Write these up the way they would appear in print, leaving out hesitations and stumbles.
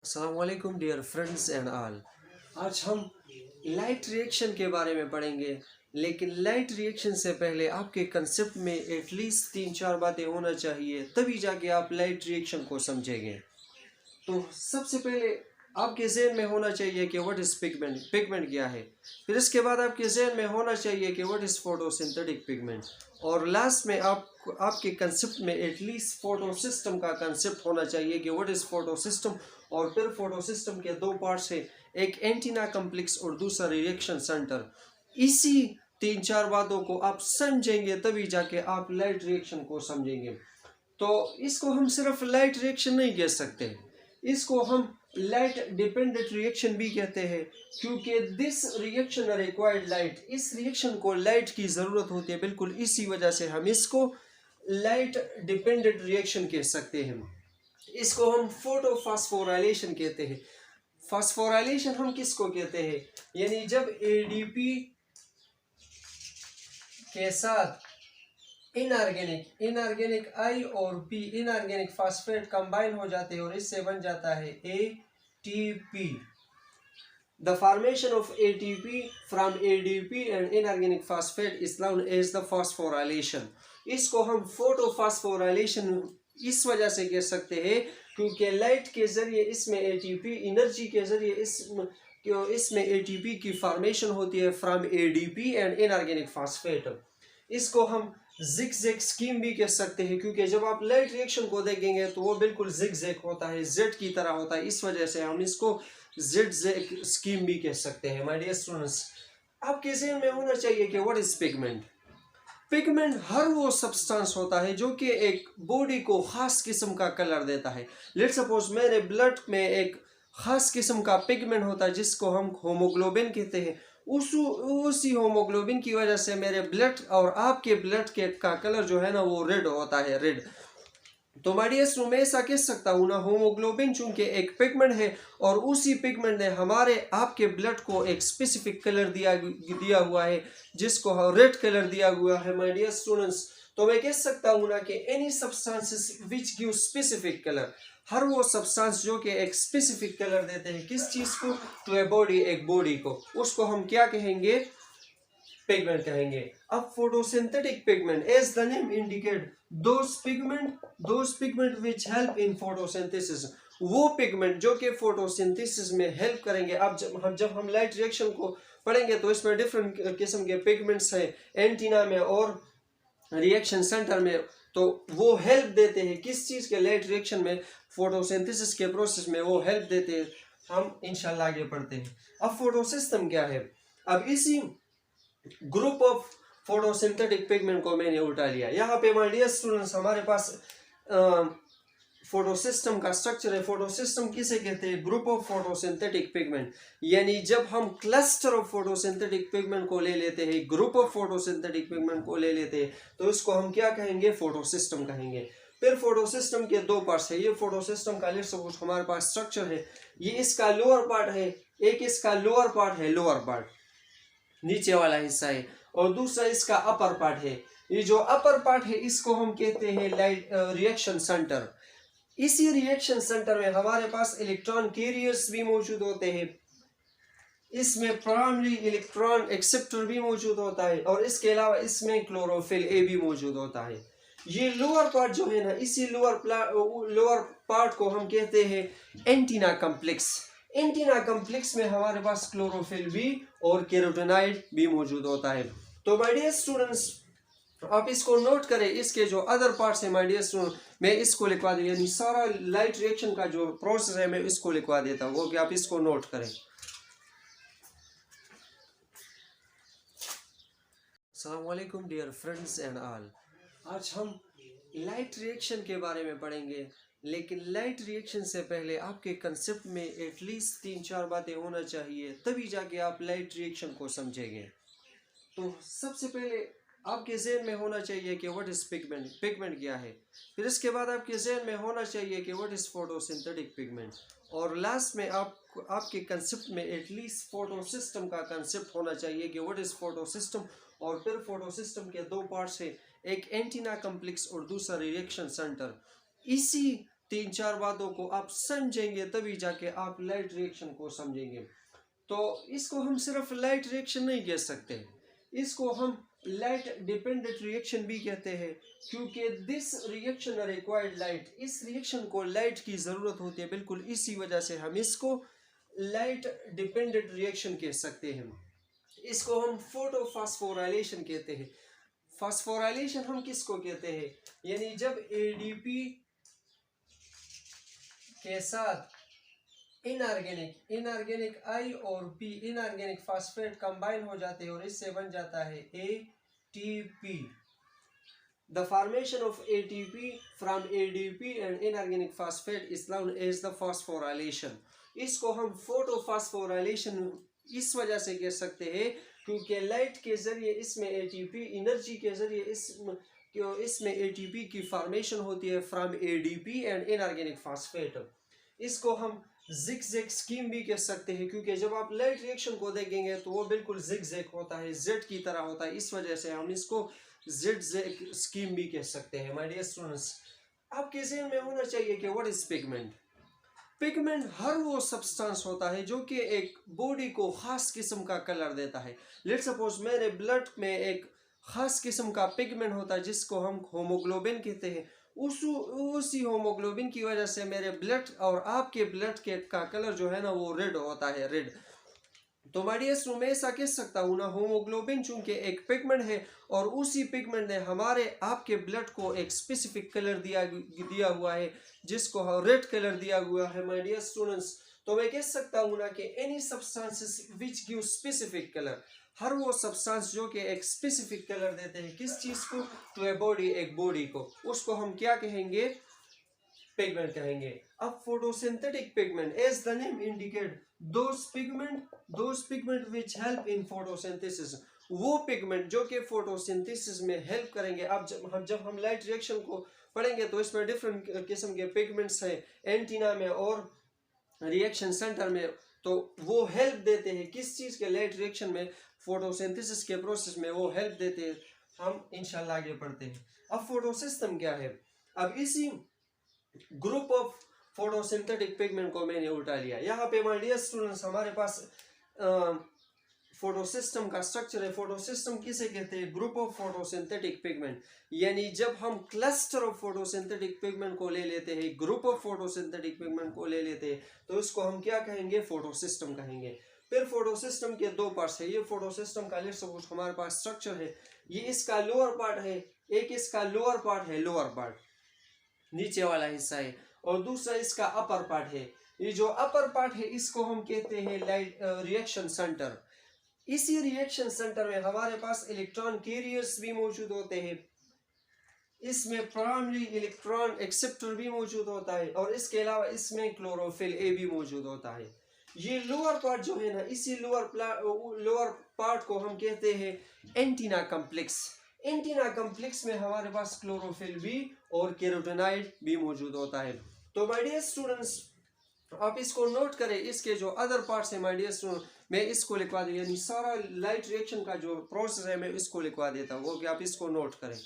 अस्सलाम वालेकुम dear friends and all. आज हम लाइट रिएक्शन के बारे में पढ़ेंगे, लेकिन लाइट रिएक्शन से पहले आपके कंसेप्ट में एटलीस्ट 3-4 बातें होना चाहिए, तभी जाके आप लाइट रिएक्शन को समझेंगे। तो सबसे पहले आपके ज़हन में होना चाहिए कि व्हाट इज़ पिगमेंट, पिगमेंट क्या है। फिर इसके बाद आपके ज़हन में होना चाहिए कि व्हाट इज़ फोटोसिंथेटिक पिगमेंट, और लास्ट में आपके कंसेप्ट में एटलीस्ट फोटो सिस्टम का कंसेप्ट होना चाहिए कि व्हाट इज़ फोटो सिस्टम। और फिर फोटो सिस्टम के दो पार्ट्स हैं, एक एंटीना कम्प्लेक्स और दूसरा रिएक्शन सेंटर। इसी 3-4 बातों को आप समझेंगे तभी जाके आप लाइट रिएक्शन को समझेंगे। तो इसको हम सिर्फ लाइट रिएक्शन नहीं कह सकते, इसको हम लाइट डिपेंडेंट रिएक्शन भी कहते हैं, क्योंकि दिस रिएक्शन रिक्वायर्ड लाइट, इस रिएक्शन को लाइट की ज़रूरत होती है। बिल्कुल इसी वजह से हम इसको लाइट डिपेंडेंट रिएक्शन कह सकते हैं। इसको हम फोटोफॉस्फोराइलेशन कहते हैं। फॉस्फोराइलेशन हम किसको कहते हैं, यानी जब एडीपी के साथ इनऑर्गेनिक आई और पी इनऑर्गेनिक फास्फेट कंबाइन हो जाते हैं और इससे बन जाता है ATP. The formation of ATP from ADP and inorganic phosphate is known as the phosphorylation. इसको हम फोटोफॉस्फोराइलेशन इस वजह से कह सकते हैं क्योंकि लाइट के जरिए इसमें एटीपी एनर्जी के जरिए इसमें एटीपी की फॉर्मेशन होती है from ADP and inorganic phosphate. इसको हम जिगजैग स्कीम भी कह सकते हैं, क्योंकि जब आप लाइट रिएक्शन को देखेंगे तो वो बिल्कुल जिगजैग होता है, जेड की तरह होता है। इस वजह से हम इसको जिगजैग स्कीम भी कह सकते हैं। माय डियर स्टूडेंट्स, आपके ज़हन में होना चाहिए कि व्हाट इज पिगमेंट। पिगमेंट हर वो सब्सटेंस होता है जो कि एक बॉडी को खास किस्म का कलर देता है। लेट्स सपोज मेरे ब्लड में एक खास किस्म का पिगमेंट होता है जिसको हम होमोग्लोबिन कहते हैं। उसी होमोग्लोबिन की वजह से मेरे ब्लड और आपके ब्लड के का कलर जो है ना वो रेड होता है, रेड। तो माय डियर स्टूडेंट, मैं ऐसा कह सकता हूँ ना, होमोग्लोबिन चूंकि एक पिगमेंट है और उसी पिगमेंट ने हमारे आपके ब्लड को एक स्पेसिफिक कलर दिया हुआ है, जिसको रेड कलर दिया हुआ है। माय डियर स्टूडेंट्स, तो मैं कह सकता हूँ ना कि any substances which give specific colour, हर वो सब्सटेंस जो कि एक स्पेसिफिक कलर देते हैं किस चीज को, टू ए बॉडी, एक बॉडी को, उसको हम क्या कहेंगे, पिगमेंट कहेंगे। अब photosynthetic pigment, as the name indicate, those pigment which help in photosynthesis, वो पिगमेंट जो कि फोटोसिंथेसिस में हेल्प करेंगे। अब जब हम लाइट रिएक्शन को पढ़ेंगे तो इसमें डिफरेंट किस्म के पिगमेंट्स हैं एंटीना में और रिएक्शन सेंटर में, तो वो हेल्प देते हैं किस चीज के, लाइट रिएक्शन में, फोटोसिंथेसिस के प्रोसेस में वो हेल्प देते हैं। हम इंशाल्लाह आगे पढ़ते हैं। अब फोटोसिस्टम क्या है, अब इसी ग्रुप ऑफ फोटोसिंथेटिक पिगमेंट को मैंने उल्टा लिया। यहाँ पे माय डियर स्टूडेंट्स हमारे पास फोटोसिस्टम का स्ट्रक्चर है। फोटोसिस्टम किसे कहते हैं, ग्रुप ऑफ फोटोसिंथेटिक पिगमेंट, यानी जब हम क्लस्टर ऑफ फोटोसिंथेटिक पिगमेंट को ले लेते हैं, ग्रुप ऑफ फोटोसिंथेटिक पिगमेंट को ले लेते हैं, तो इसको हम क्या कहेंगे, फोटोसिस्टम कहेंगे। फिर फोटोसिस्टम के दो पार्ट्स है। ये फोटोसिस्टम का लेट्स सपोज हमारे पास स्ट्रक्चर है, ये इसका लोअर पार्ट है, एक इसका लोअर पार्ट है, लोअर पार्ट नीचे वाला हिस्सा है, और दूसरा इसका अपर पार्ट है। ये जो अपर पार्ट है इसको हम कहते हैं लाइट रिएक्शन सेंटर। इसी रिएक्शन सेंटर में हमारे पास इलेक्ट्रॉन कैरियर्स भी मौजूद होते हैं, इसमें प्राइमरी इलेक्ट्रॉन एक्सेप्टर भी मौजूद होता है, और इसके अलावा इसमें क्लोरोफिल ए भी मौजूद होता है। ये लोअर पार्ट जो है ना, इसी लोअर पार्ट को हम कहते हैं एंटीना कम्प्लेक्स। एंटीना कम्प्लेक्स में हमारे पास क्लोरोफिल भी और कैरोटेनॉइड भी मौजूद होता है। तो माय डियर स्टूडेंट्स, आप इसको नोट करें, इसके जो अदर पार्ट्स है माय डियर स्टूडेंट, मैं इसको लिखवा दूं, यानी सारा लाइट रिएक्शन का जो प्रोसेस है मैं इसको लिखवा देता हूँ, वो कि आप इसको नोट करें। अस्सलाम वालेकुम डियर फ्रेंड्स एंड ऑल। आज हम लाइट रिएक्शन के बारे में पढ़ेंगे, लेकिन लाइट रिएक्शन से पहले आपके कंसेप्ट में एटलीस्ट 3-4 बातें होना चाहिए, तभी जाके आप लाइट रिएक्शन को समझेंगे। तो सबसे पहले आपके ज़हन में होना चाहिए कि व्हाट इज़ पिगमेंट, पिगमेंट क्या है। फिर इसके बाद आपके ज़हन में होना चाहिए कि व्हाट इज़ फोटोसिंथेटिक पिगमेंट, और लास्ट में आपके कंसेप्ट में एटलीस्ट फोटो सिस्टम का कंसेप्ट होना चाहिए कि व्हाट इज़ फोटो सिस्टम। और फिर फोटो सिस्टम के दो पार्ट्स हैं, एक एंटीना कम्प्लेक्स और दूसरा रिएक्शन सेंटर। इसी 3-4 बातों को आप समझेंगे तभी जाके आप लाइट रिएक्शन को समझेंगे। तो इसको हम सिर्फ लाइट रिएक्शन नहीं कह सकते, इसको हम लाइट डिपेंडेंट रिएक्शन भी कहते हैं, क्योंकि दिस रिएक्शन रिक्वायर्ड लाइट, इस रिएक्शन को लाइट की ज़रूरत होती है। बिल्कुल इसी वजह से हम इसको लाइट डिपेंडेंट रिएक्शन कह सकते हैं। इसको हम फोटोफॉस्फोराइलेशन कहते हैं। फास्फोराइलेशन हम किसको कहते हैं, यानी जब एडीपी के साथ इनऑर्गेनिक आई और पी इनऑर्गेनिक फास्फेट कंबाइन हो जाते हैं और इससे बन जाता है ATP. The formation of ATP from ADP and inorganic phosphate is known as the phosphorylation. इसको हम फोटोफॉस्फोराइलेशन इस वजह से कह सकते हैं क्योंकि लाइट के जरिए इसमें एटीपी एनर्जी के जरिए इसमें एटीपी की फॉर्मेशन होती है from ADP and inorganic phosphate. इसको हम जिगजैग स्कीम भी कह सकते हैं क्योंकि जब आप लाइट रिएक्शन को देखेंगे तो वो बिल्कुल जिगजैग होता है, जेड की तरह होता है, इस वजह से हम इसको जिगजैग स्कीम भी कह सकते हैं। माय डियर स्टूडेंट्स, आपके ज़हन में होना चाहिए कि व्हाट इज पिगमेंट। पिगमेंट हर वो सब्सटेंस होता है जो कि एक बॉडी को खास किस्म का कलर देता है। लेट्स सपोज मेरे ब्लड में एक खास किस्म का पिगमेंट होता है जिसको हम होमोग्लोबिन कहते हैं। उसी होमोग्लोबिन की वजह से मेरे ब्लड और आपके ब्लड के का कलर जो है ना वो रेड होता है, रेड। तो माय डियर स्टूडेंट, मैं ऐसा कह सकता हूँ ना, होमोग्लोबिन चूंकि एक पिगमेंट है और उसी पिगमेंट ने हमारे आपके ब्लड को एक स्पेसिफिक कलर दिया हुआ है जिसको रेड कलर दिया हुआ है। माय डियर स्टूडेंट्स, तो मैं कह सकता हूँ ना कि any substances which give specific colour, हर वो सब्सटेंस जो कि एक स्पेसिफिक कलर देते हैं किस चीज को, टू ए बॉडी, एक बॉडी को, उसको हम क्या कहेंगे, पिगमेंट कहेंगे। अब photosynthetic pigment, as the name indicate, those pigment which help in photosynthesis, वो पिगमेंट जो कि फोटोसिंथेसिस में हेल्प करेंगे। अब जब हम लाइट रिएक्शन को पढ़ेंगे तो इसमें डिफरेंट किस्म के पिगमेंट्स हैं एंटीना में और रिएक्शन सेंटर में, तो वो हेल्प देते हैं किस चीज के, लाइट रिएक्शन में, फोटोसिंथेसिस के प्रोसेस में वो हेल्प देते हैं। हम इंशाल्लाह आगे पढ़ते हैं। अब फोटोसिस्टम क्या है, अब इसी ग्रुप ऑफ फोटोसिंथेटिक पिगमेंट को मैंने उल्टा लिया। यहाँ पे माय डियर स्टूडेंट्स हमारे पास फोटोसिस्टम का स्ट्रक्चर है। फोटोसिस्टम किसे कहते हैं, ग्रुप ऑफ फोटोसिंथेटिक पिगमेंट, यानी जब हम क्लस्टर ऑफ फोटोसिंथेटिक पिगमेंट को ले लेते हैं, ग्रुप ऑफ फोटोसिंथेटिक पिगमेंट को ले लेते हैं, तो इसको हम क्या कहेंगे, फोटोसिस्टम कहेंगे। फिर फोटोसिस्टम के दो पार्ट्स है। ये फोटोसिस्टम का लेट्स सपोज हमारे पास स्ट्रक्चर है, ये इसका लोअर पार्ट है, एक इसका लोअर पार्ट है, लोअर पार्ट नीचे वाला हिस्सा है, और दूसरा इसका अपर पार्ट है। ये जो अपर पार्ट है इसको हम कहते हैं लाइट रिएक्शन सेंटर। इसी रिएक्शन सेंटर में हमारे पास इलेक्ट्रॉन कैरियर्स भी मौजूद होते हैं, इसमें प्राइमरी इलेक्ट्रॉन एक्सेप्टर भी मौजूद होता है, और इसके अलावा इसमें क्लोरोफिल ए भी मौजूद होता है। ये लोअर पार्ट जो है ना, इसी लोअर पार्ट को हम कहते हैं एंटीना कॉम्प्लेक्स। एंटीना कॉम्प्लेक्स में हमारे पास क्लोरोफिल भी और कैरोटेनॉइड भी मौजूद होता है। तो माय डियर स्टूडेंट्स, आप इसको नोट करें, इसके जो अदर पार्ट्स है माय डियर स्टूडेंट, मैं इसको लिखवा दूँ, यानी सारा लाइट रिएक्शन का जो प्रोसेस है मैं इसको लिखवा देता हूँ, वो कि आप इसको नोट करें।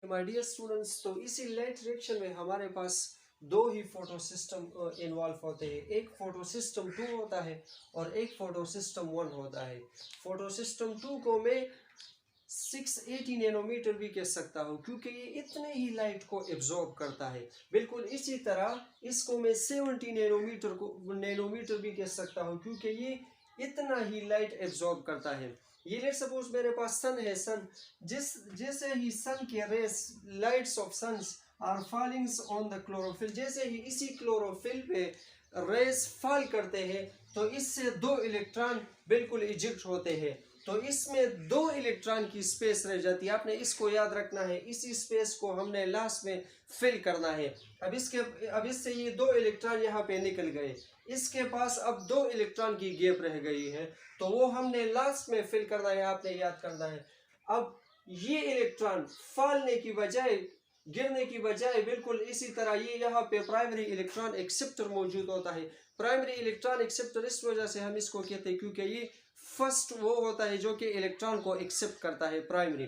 माय डियर स्टूडेंट्स, तो इसी लाइट रिएक्शन में हमारे पास दो ही फोटोसिस्टम इन्वॉल्व होते हैं, एक फोटोसिस्टम 2 होता है और एक फोटोसिस्टम 1 होता है। फोटोसिस्टम 2 को मैं 680 नैनोमीटर भी कह सकता हूँ क्योंकि ये इतने ही लाइट को एब्जॉर्ब करता है। बिल्कुल इसी तरह इसको मैं 70 नैनोमीटर भी कह सकता हूँ क्योंकि ये इतना ही लाइट एब्जॉर्ब करता है। ये लेट सपोज मेरे पास सन है, सन जैसे ही सन के rays, lights of suns are falling on the chlorophyll, जैसे ही इसी क्लोरोफिल पे रेस फॉल करते हैं तो इससे 2 इलेक्ट्रॉन बिल्कुल इजेक्ट होते हैं, तो इसमें 2 इलेक्ट्रॉन की स्पेस रह जाती है। आपने इसको याद रखना है, इसी स्पेस को हमने लास्ट में फिल करना है। अब इससे ये 2 इलेक्ट्रॉन यहाँ पे निकल गए, इसके पास अब 2 इलेक्ट्रॉन की गैप रह गई है, तो वो हमने लास्ट में फिल करना है, आपने याद करना है। अब ये इलेक्ट्रॉन फॉलने की बजाय, गिरने की बजाय, बिल्कुल इसी तरह ये यहाँ पे प्राइमरी इलेक्ट्रॉन एक्सेप्टर मौजूद होता है। प्राइमरी इलेक्ट्रॉन एक्सेप्टर इस वजह से हम इसको कहते हैं क्योंकि ये फर्स्ट वो होता है जो कि इलेक्ट्रॉन को एक्सेप्ट करता है, primary.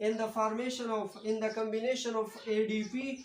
in the formation of in the combination of ADP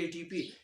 ATP.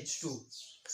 H2.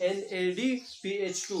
NADPH2.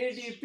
ADP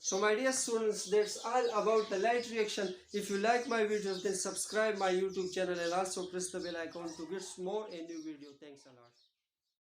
So my dear students, that's all about the light reaction. If you like my videos, then subscribe my YouTube channel and also press the bell icon to get more and new video. Thanks a lot.